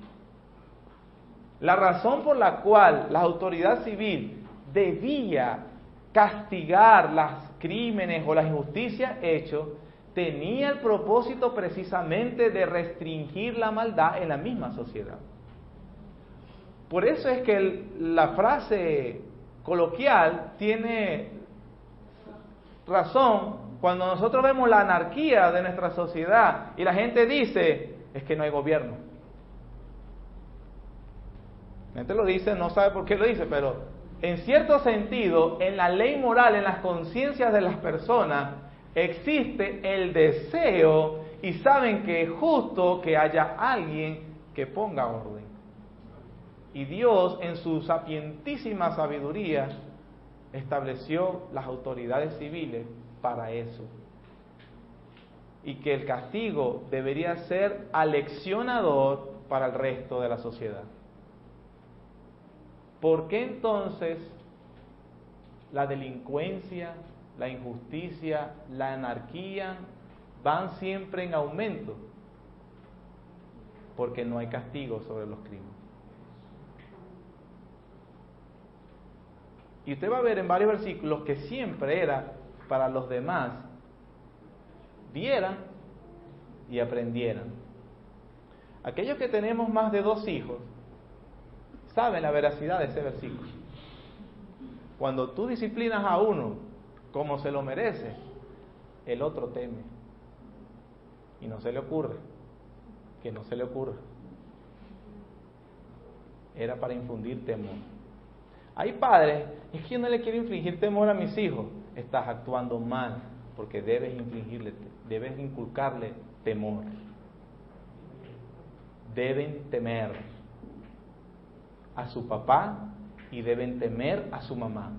La razón por la cual la autoridad civil debía castigar los crímenes o las injusticias hechos tenía el propósito precisamente de restringir la maldad en la misma sociedad. Por eso es que la frase coloquial tiene razón cuando nosotros vemos la anarquía de nuestra sociedad y la gente dice, es que no hay gobierno. La gente lo dice, no sabe por qué lo dice, pero en cierto sentido, en la ley moral, en las conciencias de las personas, existe el deseo y saben que es justo que haya alguien que ponga orden. Y Dios, en su sapientísima sabiduría, estableció las autoridades civiles para eso. Y que el castigo debería ser aleccionador para el resto de la sociedad. ¿Por qué entonces la delincuencia, la injusticia, la anarquía van siempre en aumento? Porque no hay castigo sobre los crímenes. Y usted va a ver en varios versículos que siempre era para los demás vieran y aprendieran. Aquellos que tenemos más de 2 hijos saben la veracidad de ese versículo. Cuando tú disciplinas a uno como se lo merece, el otro teme. Y no se le ocurre. Que no se le ocurra. Era para infundir temor. Hay padres, es que yo no le quiero infligir temor a mis hijos. Estás actuando mal, porque debes inculcarle temor. Deben temer a su papá y deben temer a su mamá.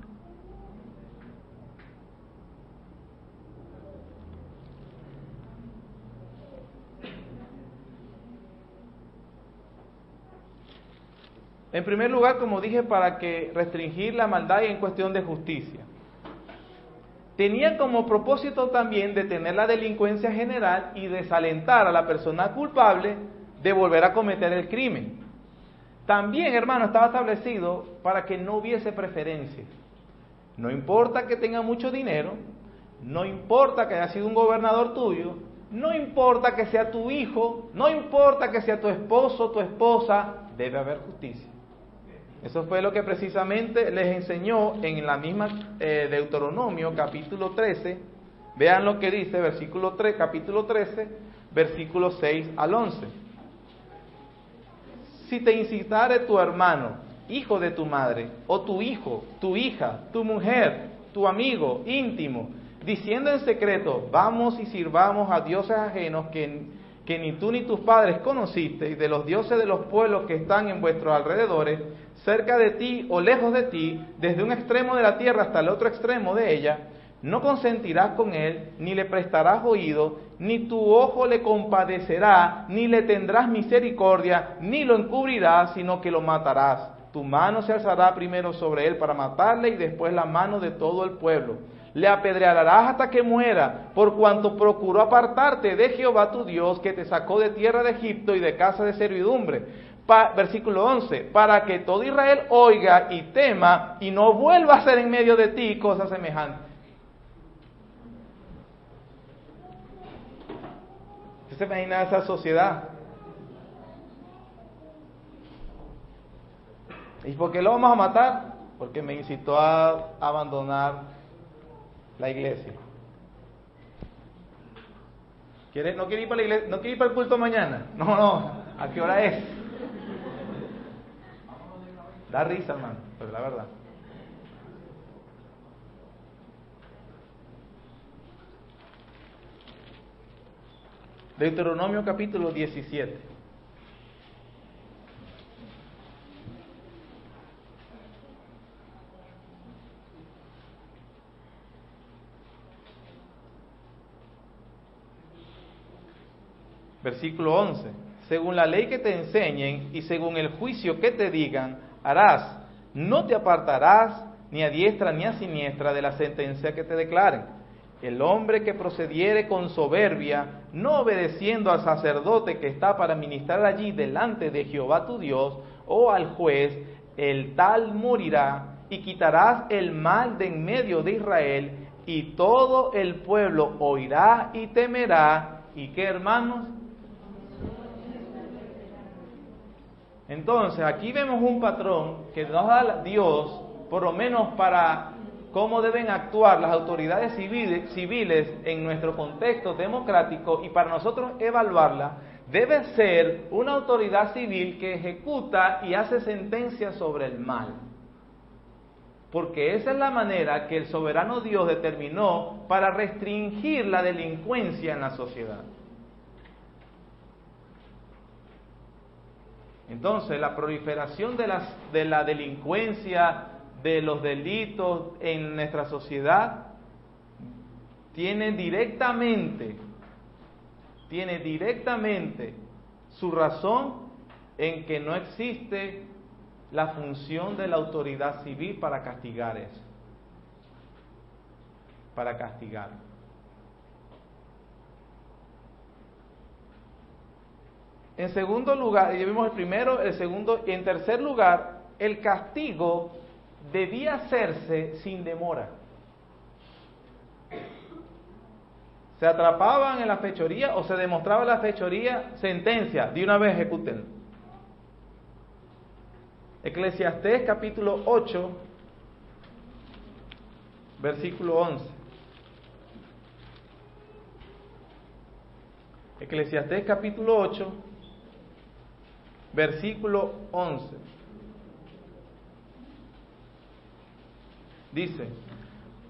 En primer lugar, como dije, para que restringir la maldad en cuestión de justicia. Tenía como propósito también detener la delincuencia general y desalentar a la persona culpable de volver a cometer el crimen. También, hermano, estaba establecido para que no hubiese preferencia. No importa que tenga mucho dinero, no importa que haya sido un gobernador tuyo, No importa que sea tu hijo, no importa que sea tu esposo, tu esposa, debe haber justicia. Eso fue lo que precisamente les enseñó en la misma Deuteronomio, capítulo 13. Vean lo que dice, capítulo 13, versículos 6 al 11. Si te incitare tu hermano, hijo de tu madre, o tu hijo, tu hija, tu mujer, tu amigo íntimo, diciendo en secreto, vamos y sirvamos a dioses ajenos que ni tú ni tus padres conociste, y de los dioses de los pueblos que están en vuestros alrededores, cerca de ti o lejos de ti, desde un extremo de la tierra hasta el otro extremo de ella, no consentirás con él, ni le prestarás oído, ni tu ojo le compadecerá, ni le tendrás misericordia, ni lo encubrirás, sino que lo matarás. Tu mano se alzará primero sobre él para matarle, y después la mano de todo el pueblo. Le apedrearás hasta que muera, por cuanto procuró apartarte de Jehová tu Dios, que te sacó de tierra de Egipto y de casa de servidumbre. Versículo 11, para que todo Israel oiga y tema, y no vuelva a hacer en medio de ti cosas semejantes. ¿Usted se imagina esa sociedad? ¿Y por qué lo vamos a matar? Porque me incitó a abandonar la iglesia. ¿No quiere ir para la iglesia? ¿No quiere ir para el culto mañana? No. ¿A qué hora es? Da risa, hermano, pero la verdad. Deuteronomio capítulo 17. Versículo 11. Según la ley que te enseñen y según el juicio que te digan, harás. No te apartarás ni a diestra ni a siniestra de la sentencia que te declaren. El hombre que procediere con soberbia, no obedeciendo al sacerdote que está para ministrar allí delante de Jehová tu Dios, o al juez, el tal morirá, y quitarás el mal de en medio de Israel, y todo el pueblo oirá y temerá. ¿Y qué, hermanos? Entonces, aquí vemos un patrón que nos da Dios, por lo menos para cómo deben actuar las autoridades civiles en nuestro contexto democrático, y para nosotros evaluarla, debe ser una autoridad civil que ejecuta y hace sentencias sobre el mal. Porque esa es la manera que el soberano Dios determinó para restringir la delincuencia en la sociedad. Entonces, la proliferación de la delincuencia, de los delitos en nuestra sociedad, tiene directamente su razón en que no existe la función de la autoridad civil para castigar eso. Para castigar. En segundo lugar, ya vimos el primero, el segundo, y en tercer lugar, el castigo debía hacerse sin demora. Se atrapaban en la fechoría o se demostraba la fechoría, sentencia, de una vez ejecútenlo. Eclesiastés capítulo 8, versículo 11. Eclesiastés capítulo 8, versículo 11. Dice,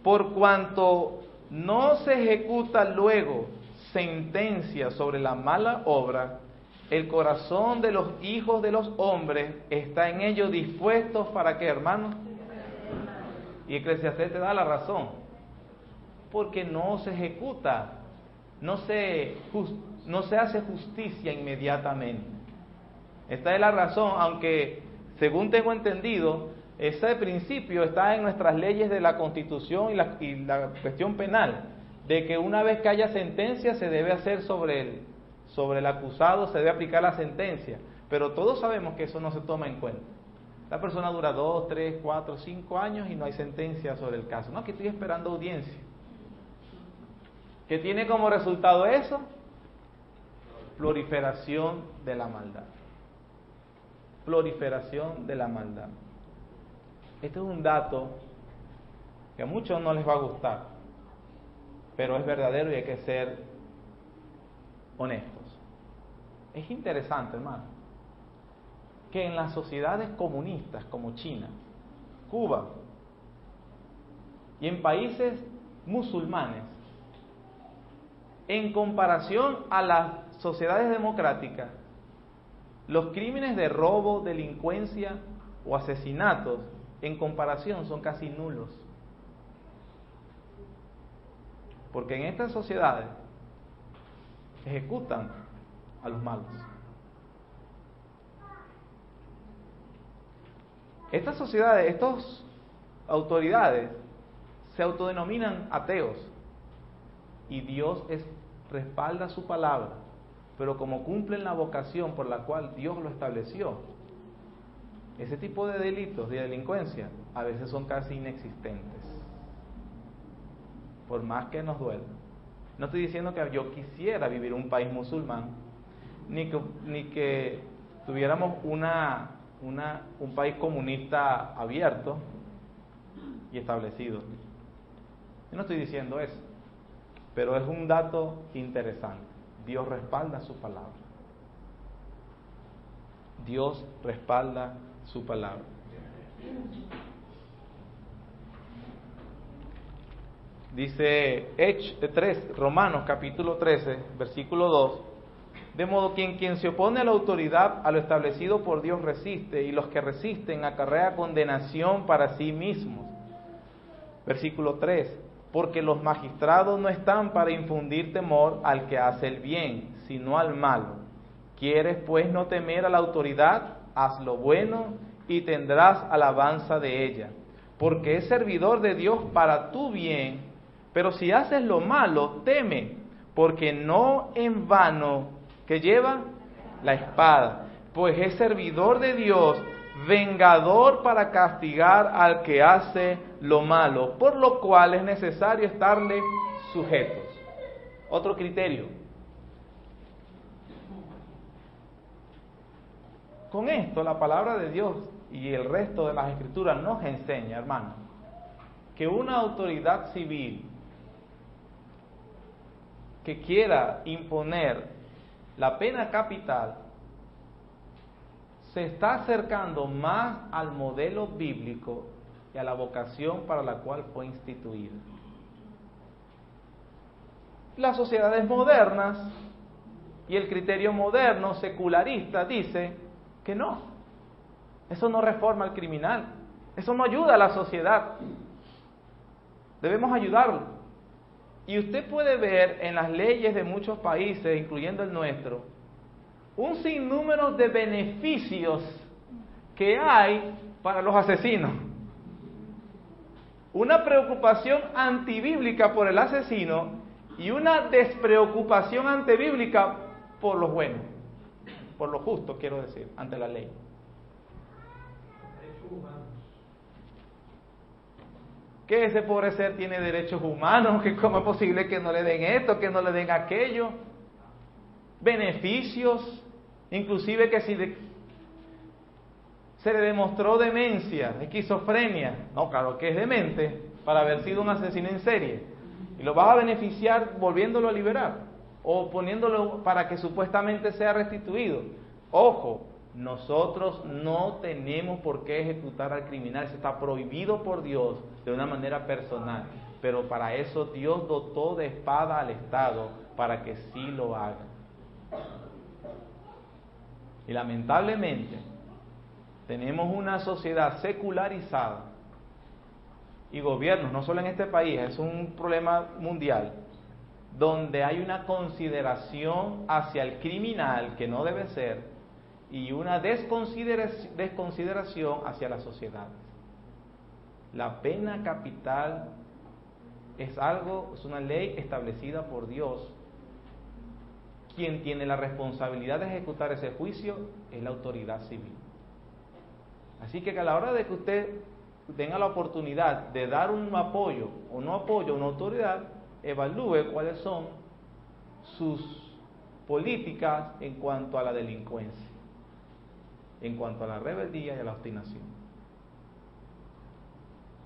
por cuanto no se ejecuta luego sentencia sobre la mala obra, el corazón de los hijos de los hombres está en ellos dispuestos para que, hermanos, y Eclesiastés te da la razón, porque no se ejecuta, no se hace justicia inmediatamente. Esta es la razón, aunque según tengo entendido, ese principio está en nuestras leyes de la Constitución y la cuestión penal, de que una vez que haya sentencia se debe hacer sobre el acusado, se debe aplicar la sentencia, pero todos sabemos que eso no se toma en cuenta. La persona dura 2, 3, 4, 5 años y no hay sentencia sobre el caso. No, que estoy esperando audiencia. ¿Qué tiene como resultado eso? proliferación de la maldad. Proliferación de la maldad. Este es un dato que a muchos no les va a gustar, pero es verdadero y hay que ser honestos. Es interesante, hermano, que en las sociedades comunistas como China, Cuba y en países musulmanes, en comparación a las sociedades democráticas, los crímenes de robo, delincuencia o asesinatos, en comparación, son casi nulos. Porque en estas sociedades ejecutan a los malos. Estas sociedades, estas autoridades, se autodenominan ateos. Y Dios respalda su palabra, pero como cumplen la vocación por la cual Dios lo estableció, ese tipo de delitos, de delincuencia, a veces son casi inexistentes, por más que nos duela. No estoy diciendo que yo quisiera vivir en un país musulmán, ni que tuviéramos un país comunista abierto y establecido. Yo no estoy diciendo eso, pero es un dato interesante. Dios respalda su palabra. Dios respalda su palabra. Dice Romanos capítulo 13, versículo 2, de modo que quien se opone a la autoridad, a lo establecido por Dios resiste, y los que resisten acarrea condenación para sí mismos. Versículo 3, porque los magistrados no están para infundir temor al que hace el bien, sino al malo. ¿Quieres pues no temer a la autoridad? Haz lo bueno y tendrás alabanza de ella, porque es servidor de Dios para tu bien. Pero si haces lo malo, teme, porque no en vano que lleva la espada, pues es servidor de Dios, vengador para castigar al que hace lo malo, por lo cual es necesario estarle sujetos. Otro criterio. Con esto la palabra de Dios y el resto de las escrituras nos enseña, hermano, que una autoridad civil que quiera imponer la pena capital se está acercando más al modelo bíblico y a la vocación para la cual fue instituida. Las sociedades modernas y el criterio moderno secularista dice que no, eso no reforma al criminal, eso no ayuda a la sociedad, debemos ayudarlo. Y usted puede ver en las leyes de muchos países, incluyendo el nuestro, un sinnúmero de beneficios que hay para los asesinos. Una preocupación antibíblica por el asesino y una despreocupación antibíblica por los buenos, por lo justo, quiero decir, ante la ley. Que ese pobre ser tiene derechos humanos, que cómo es posible que no le den esto, que no le den aquello, beneficios, inclusive que si se le demostró demencia, esquizofrenia, no, claro que es demente para haber sido un asesino en serie, y lo vas a beneficiar volviéndolo a liberar, o poniéndolo para que supuestamente sea restituido. Ojo, nosotros no tenemos por qué ejecutar al criminal, eso está prohibido por Dios de una manera personal, pero para eso Dios dotó de espada al Estado para que sí lo haga. Y lamentablemente tenemos una sociedad secularizada y gobiernos, no solo en este país, es un problema mundial, donde hay una consideración hacia el criminal que no debe ser, y una desconsideración hacia la sociedad. La pena capital es una ley establecida por Dios. Quien tiene la responsabilidad de ejecutar ese juicio es la autoridad civil. Así que a la hora de que usted tenga la oportunidad de dar un apoyo o no apoyo a una autoridad, evalúe cuáles son sus políticas en cuanto a la delincuencia, en cuanto a la rebeldía y a la obstinación,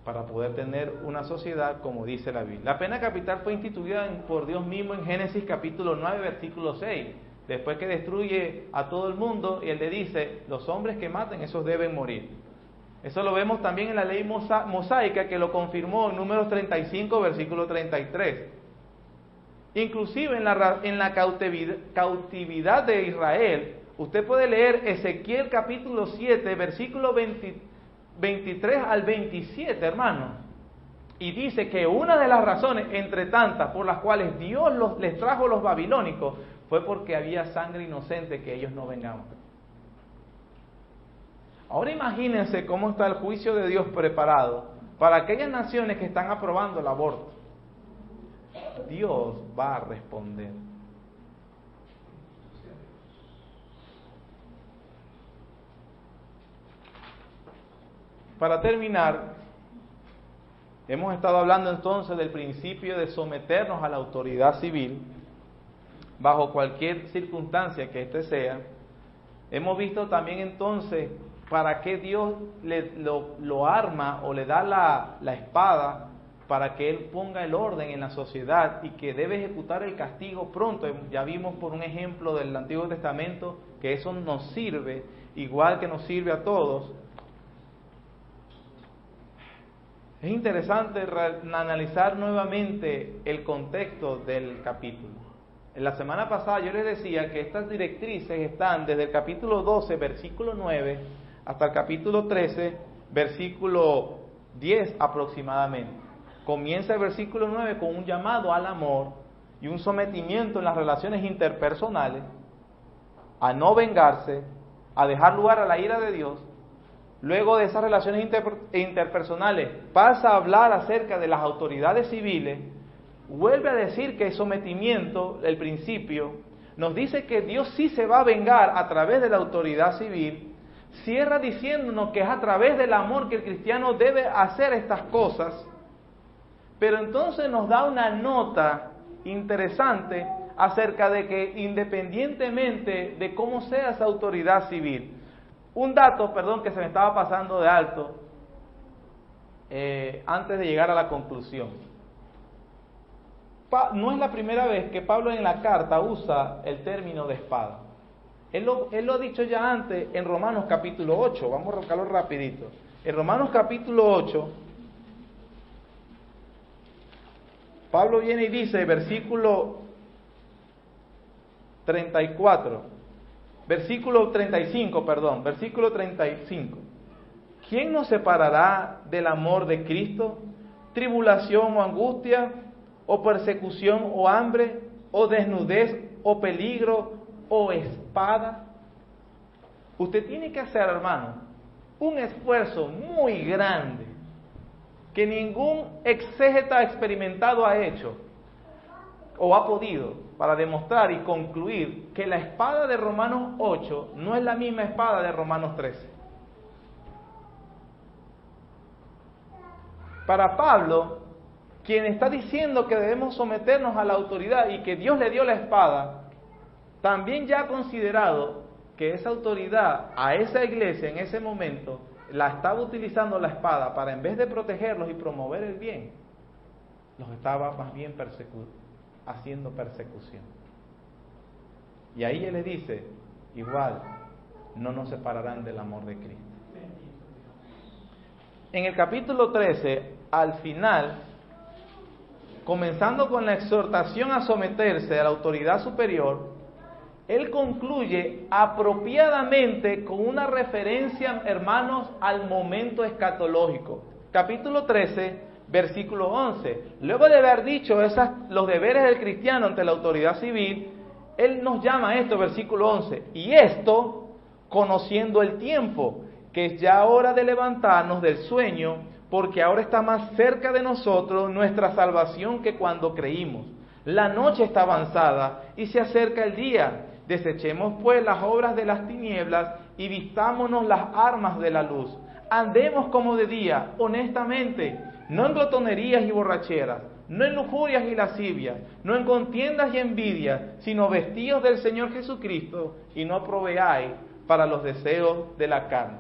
para poder tener una sociedad como dice la Biblia. La pena capital fue instituida por Dios mismo en Génesis capítulo 9, versículo 6, después que destruye a todo el mundo, y Él le dice, los hombres que maten, esos deben morir. Eso lo vemos también en la ley mosaica, que lo confirmó en Números 35, versículo 33. Inclusive en la cautividad de Israel, usted puede leer Ezequiel capítulo 7, versículo 23 al 27, hermano. Y dice que una de las razones, entre tantas, por las cuales Dios les trajo los babilónicos, fue porque había sangre inocente que ellos no vengaban. Ahora imagínense cómo está el juicio de Dios preparado para aquellas naciones que están aprobando el aborto. Dios va a responder. Para terminar, hemos estado hablando entonces del principio de someternos a la autoridad civil, bajo cualquier circunstancia que éste sea. Hemos visto también entonces para qué Dios lo arma o le da la espada, para que Él ponga el orden en la sociedad y que debe ejecutar el castigo pronto. Ya vimos por un ejemplo del Antiguo Testamento que eso nos sirve, igual que nos sirve a todos. Es interesante analizar nuevamente el contexto del capítulo. En la semana pasada yo les decía que estas directrices están desde el capítulo 12, versículo 9, hasta el capítulo 13, versículo 10 aproximadamente. Comienza el versículo 9 con un llamado al amor y un sometimiento en las relaciones interpersonales, a no vengarse, a dejar lugar a la ira de Dios. Luego de esas relaciones interpersonales pasa a hablar acerca de las autoridades civiles, vuelve a decir que el sometimiento, el principio, nos dice que Dios sí se va a vengar a través de la autoridad civil, cierra diciéndonos que es a través del amor que el cristiano debe hacer estas cosas, pero entonces nos da una nota interesante acerca de que independientemente de cómo sea esa autoridad civil, un dato, que se me estaba pasando de alto antes de llegar a la conclusión. No es la primera vez que Pablo en la carta usa el término de espada. Él lo ha dicho ya antes en Romanos capítulo 8, vamos a buscarlo rapidito. En Romanos capítulo 8, Pablo viene y dice, versículo 35, ¿quién nos separará del amor de Cristo? ¿Tribulación o angustia, o persecución o hambre, o desnudez o peligro, o espada? Usted tiene que hacer, hermano, un esfuerzo muy grande que ningún exégeta experimentado ha hecho o ha podido para demostrar y concluir que la espada de Romanos 8 no es la misma espada de Romanos 13. Para Pablo, quien está diciendo que debemos someternos a la autoridad y que Dios le dio la espada, también ya ha considerado que esa autoridad a esa iglesia en ese momento la estaba utilizando la espada para, en vez de protegerlos y promover el bien, los estaba más bien haciendo persecución. Y ahí él le dice, igual, no nos separarán del amor de Cristo. En el capítulo 13, al final, comenzando con la exhortación a someterse a la autoridad superior, él concluye apropiadamente con una referencia, hermanos, al momento escatológico. Capítulo 13, versículo 11. Luego de haber dicho los deberes del cristiano ante la autoridad civil, él nos llama a esto, versículo 11. Y esto, conociendo el tiempo, que es ya hora de levantarnos del sueño, porque ahora está más cerca de nosotros nuestra salvación que cuando creímos. La noche está avanzada y se acerca el día. Desechemos pues las obras de las tinieblas y vistámonos las armas de la luz. Andemos como de día, honestamente, no en glotonerías y borracheras, no en lujurias y lascivias, no en contiendas y envidias, sino vestidos del Señor Jesucristo y no proveáis para los deseos de la carne.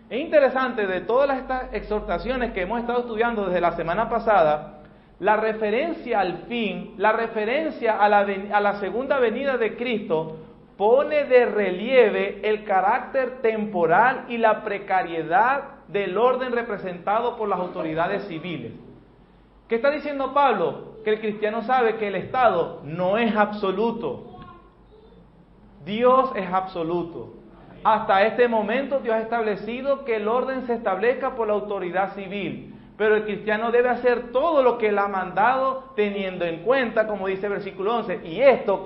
Es interesante, de todas estas exhortaciones que hemos estado estudiando desde la semana pasada, la referencia al fin, la referencia a la segunda venida de Cristo, pone de relieve el carácter temporal y la precariedad del orden representado por las autoridades civiles. ¿Qué está diciendo Pablo? Que el cristiano sabe que el Estado no es absoluto. Dios es absoluto. Hasta este momento Dios ha establecido que el orden se establezca por la autoridad civil. Pero el cristiano debe hacer todo lo que Él ha mandado, teniendo en cuenta, como dice el versículo 11, y esto,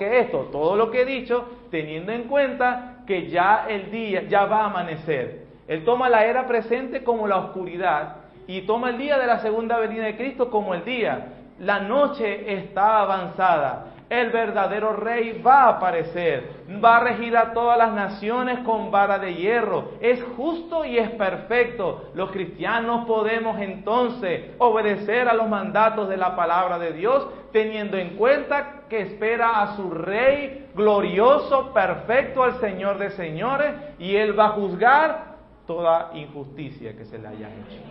todo lo que he dicho, teniendo en cuenta que ya el día, ya va a amanecer. Él toma la era presente como la oscuridad, y toma el día de la segunda venida de Cristo como el día. La noche está avanzada. El verdadero rey va a aparecer, va a regir a todas las naciones con vara de hierro, es justo y es perfecto. Los cristianos podemos entonces obedecer a los mandatos de la palabra de Dios, teniendo en cuenta que espera a su rey glorioso, perfecto, al Señor de señores, y Él va a juzgar toda injusticia que se le haya hecho.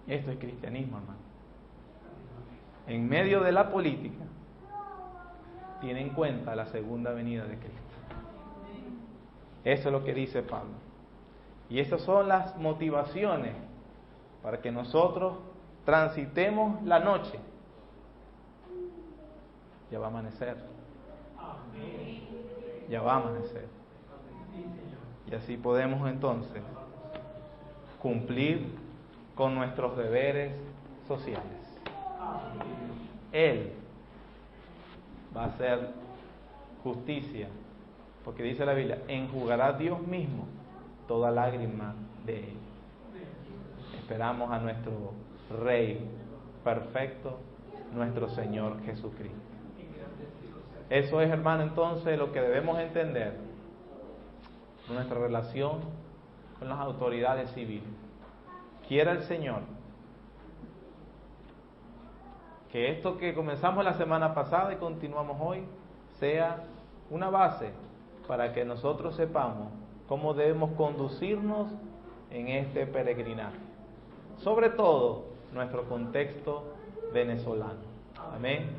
Esto es cristianismo, hermano. En medio de la política, tiene en cuenta la segunda venida de Cristo. Eso es lo que dice Pablo. Y esas son las motivaciones para que nosotros transitemos la noche. Ya va a amanecer. Ya va a amanecer. Y así podemos entonces cumplir con nuestros deberes sociales. Él va a hacer justicia, porque dice la Biblia, enjugará Dios mismo toda lágrima de él. Esperamos a nuestro Rey perfecto, nuestro Señor Jesucristo. Eso es, hermano, entonces lo que debemos entender de nuestra relación con las autoridades civiles. Quiera el Señor que esto que comenzamos la semana pasada y continuamos hoy sea una base para que nosotros sepamos cómo debemos conducirnos en este peregrinaje. Sobre todo, nuestro contexto venezolano. Amén.